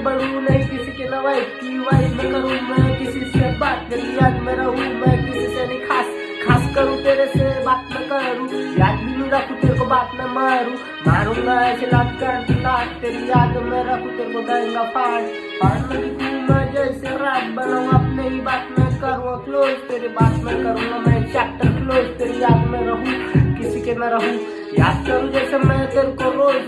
मैं बढ़ूँ नहीं किसी के नवाई की वाइफ में करूँ मैं किसी से बात तेरी याद में रहूँ मैं किसी से नहीं खास करूँ तेरे से बात न करूँ याद भी नहीं रखूँ तेरे को बात में मारूंगा ऐसे लात तेरी याद में रखूँ तेरे को देंगा फाड़ में दिखूँ मैं जैसे रात बनाऊँ अपने ही बात में करूँ क्लोज तेरी बात में करूँगा मैं चैप्टर क्लोज तेरी याद में रहूँ किसी के न रहूँ याद करूँ जैसे मैं तेरे को रोज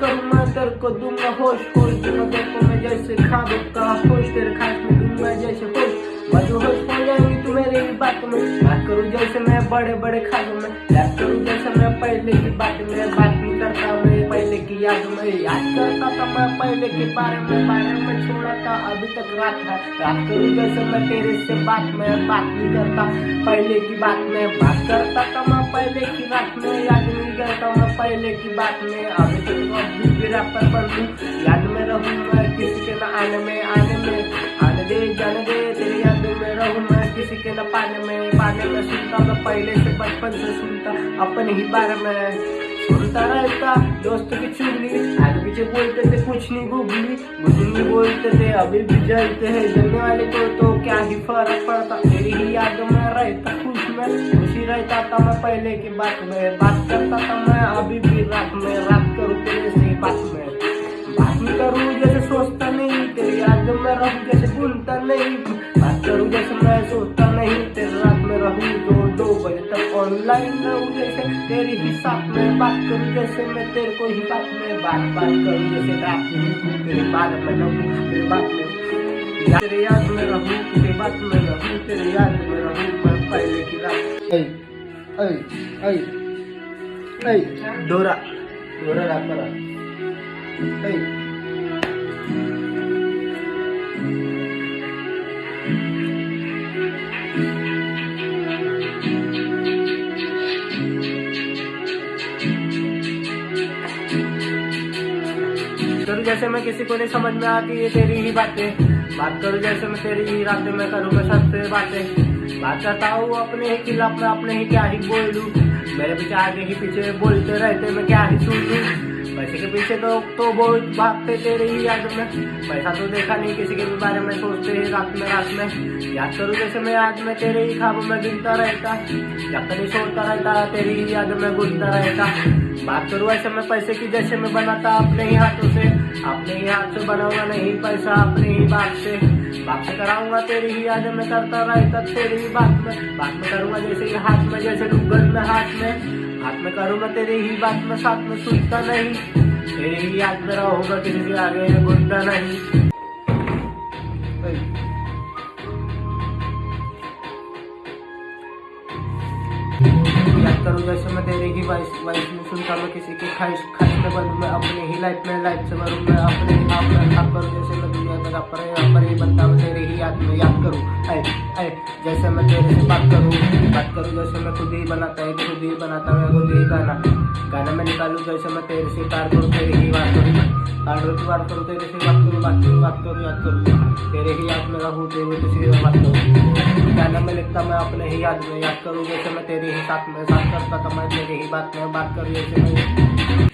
करूँ मैं तेरे को दूंगा होश दूंगा तेरे को मैं जैसे खाबों का होश तेरे खास में दूंगा जैसे होश मधुहोश हो जाएंगी तू मेरी बात में बात करूँ जैसे मैं बड़े खाबों में याद करूँ जैसे मैं पहले की बात नहीं करता मैं पहले की याद में याद करता था मैं पहले के बारे में छोड़ा था अभी तक रात करूँ जैसे मैं तेरे से बात नहीं करता पहले की बात में बात करता था मैं पहले की रात में याद नहीं करता मैं पहले की बात में अभी तक पर बनूं याद में रहूं मैं किसी के न आने दे जाने दे तेरे याद में रहूं मैं किसी के न पाने में सुनता मैं पहले से बचपन से सुनता अपने ही बारे में सुनता रहता दोस्त की चुगली आगे पीछे बोलते थे कुछ नहीं गुगली बोलते थे अभी भी जलते हैं जलने वाले को तो क्या ही फर्क पड़ता तेरी ही याद में रहता खुशी रहता था मैं पहले की बात में बात करता था मैं अभी भी रात करूँ तेरे से बात नहीं करूँ जैसे सोचता नहीं तेरी याद में रहूँ जैसे भूलता नहीं बात करूँ जैसे मैं सोचता नहीं तेरे रात में रहूँ 2 बजे तक ऑनलाइन रहूँ जैसे तेरी ही साथ में बात करूँ जैसे मैं तेरे को ही बात करूँ जैसे रात में तेरे बात में रहूँ तेरे बात में तेरे याद में रहूँ तेरे बात में रहूँ तेरे याद में रहूँ मैं पहले की रात डोरा रात करा करूँ जैसे मैं किसी को नहीं समझ में आती है तेरी ही बातें बात करूँ जैसे मैं तेरी ही रातें में करूँ मैं सबसे बात करता हूँ अपने ही खिलाफ में अपने ही क्या ही बोलूँ मेरे पीछे आगे ही पीछे बोलते रहते मैं क्या ही सुनूँ पैसे के पीछे तो बहुत भागते तेरे ही याद में पैसा तो देखा नहीं किसी के भी बारे में सोचते ही रात में याद करूँ जैसे मैं याद में तेरे ही ख्वाबों में गिनता रहता जब नहीं सोचता रहता तेरी ही याद में घुलता रहता बात करूँ ऐसे मैं पैसे की जैसे मैं बनाता अपने ही हाथों से बनाऊंगा नहीं पैसा अपने ही बात से कराऊंगा तेरी ही याद में करता रहता तेरी ही बात में करूंगा जैसे ही हाथ में जैसे डूबल में हाथ में करूंगा तेरी ही बात में साथ में सुनता नहीं तेरी ही याद में रहूंगा किसी से आगे घुलता नहीं याद करूँ जैसे मैं तेरे ही वाइस में सुनता मैं किसी की ख्वाहिश में बनूँ मैं अपने ही लाइफ से भरूँ मैं अपने ही आप में काम करूँ जैसे मैं दुनिया में पर ही बनता मैं तेरे ही याद में याद करूँ जैसे मैं तेरे से बात करूँ जैसे मैं खुद ही बनाता मैं खुद ही गाना में निकालूँ जैसे मैं तेरे से प्यार करूँ तेरे ही बात करूँ तेरे से बात करूँ याद करूँ तेरे ही याद में रहूँ तेरे से बात करूँ गाना में लिखता मैं अपने ही याद में याद करूँ जैसे मैं तेरे ही साथ करता था मैं तेरे ही बात करूँ जैसे मैं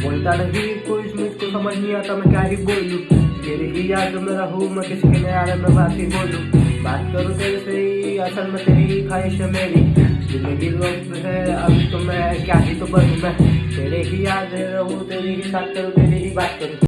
बोलता नहीं कोई मुझको समझ नहीं आता मैं क्या ही बोलूँ तेरी ही याद में रहूँ मैं किसी के नया में बात ही बोलूँ बात करूँ तेरे से ही असल में तेरी ही ख्वाहिश है मेरी जिंदगी वक्त है अभी तो मैं क्या ही तो बनूँ मैं तेरे ही याद रहूँ तेरी ही साथ करूँ तेरी ही बात करूँ